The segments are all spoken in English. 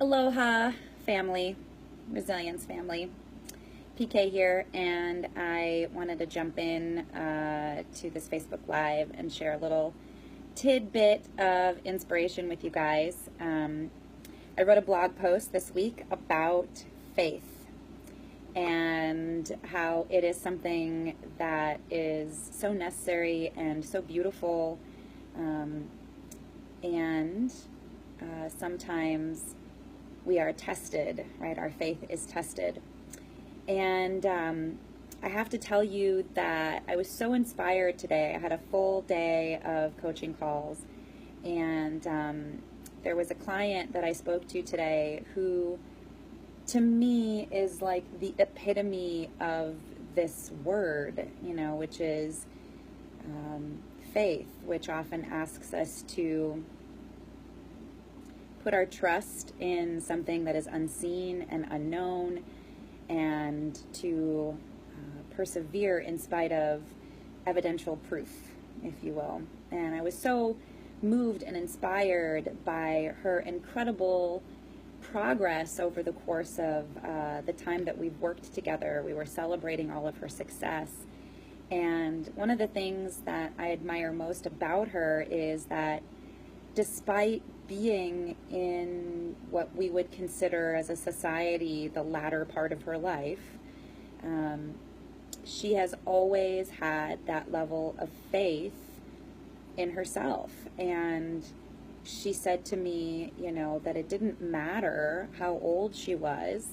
Aloha, family, resilience family. PK here, and I wanted to jump in to this Facebook Live and share a little tidbit of inspiration with you guys. I wrote a blog post this week about faith and how it is something that is so necessary and so beautiful, and sometimes we are tested, right? Our faith is tested. And I have to tell you that I was so inspired today. I had a full day of coaching calls, and there was a client that I spoke to today who, to me, is like the epitome of this word, which is faith, which often asks us to put our trust in something that is unseen and unknown, and to persevere in spite of evidential proof, if you will. And I was so moved and inspired by her incredible progress over the course of the time that we've worked together. We were celebrating all of her success. And one of the things that I admire most about her is that despite being in what we would consider as a society the latter part of her life, she has always had that level of faith in herself. And she said to me, that it didn't matter how old she was,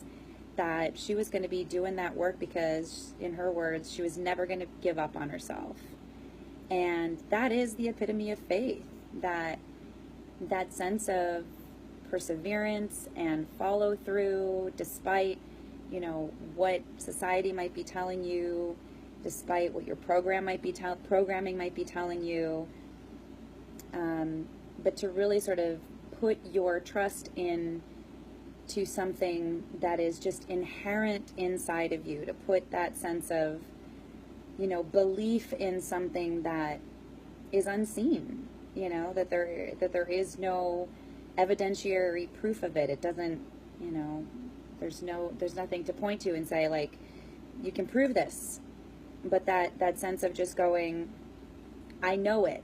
that she was going to be doing that work because, in her words, she was never going to give up on herself. And that is the epitome of faith, that sense of perseverance and follow through despite, what society might be telling you, despite what your programming might be telling you, but to really sort of put your trust in to something that is just inherent inside of you, to put that sense of, belief in something that is unseen. That there is no evidentiary proof of it. It doesn't, there's nothing to point to and say, like, you can prove this. But that sense of just going, I know it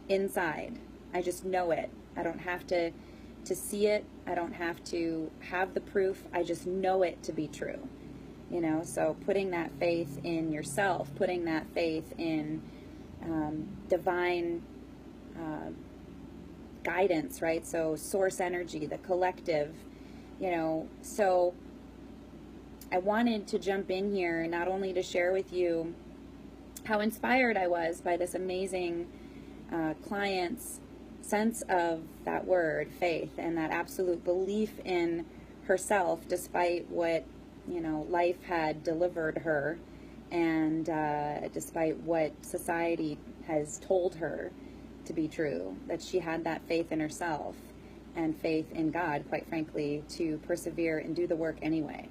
inside. I just know it. I don't have to see it. I don't have to have the proof. I just know it to be true. So putting that faith in yourself, putting that faith in divine guidance, right? So source energy, the collective, so I wanted to jump in here not only to share with you how inspired I was by this amazing client's sense of that word, faith, and that absolute belief in herself despite what, life had delivered her, and despite what society has told her to be true, that she had that faith in herself and faith in God, quite frankly, to persevere and do the work anyway.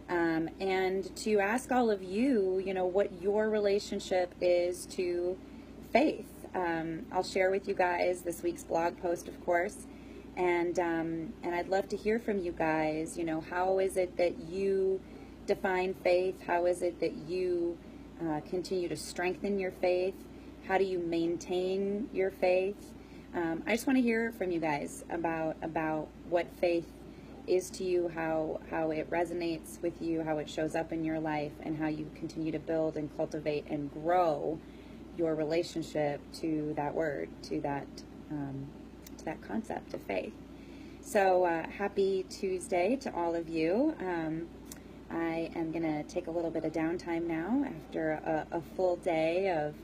And to ask all of you, what your relationship is to faith. I'll share with you guys this week's blog post, of course, and I'd love to hear from you guys. How is it that you define faith? How is it that you continue to strengthen your faith? How do you maintain your faith? I just want to hear from you guys about what faith is to you, how it resonates with you, how it shows up in your life, and how you continue to build and cultivate and grow your relationship to that word, to that concept of faith. So happy Tuesday to all of you. I am going to take a little bit of downtime now after a full day of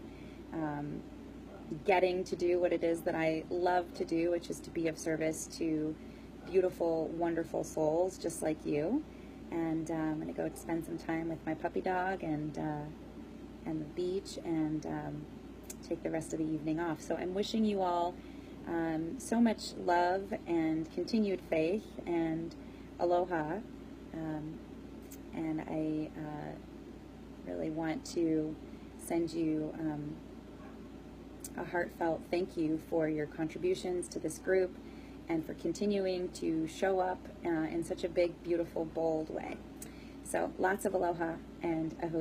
getting to do what it is that I love to do, which is to be of service to beautiful, wonderful souls just like you. And I'm going to go spend some time with my puppy dog and the beach, and take the rest of the evening off. So I'm wishing you all so much love and continued faith and aloha. And I really want to send you a heartfelt thank you for your contributions to this group and for continuing to show up in such a big, beautiful, bold way. So lots of aloha and ahui.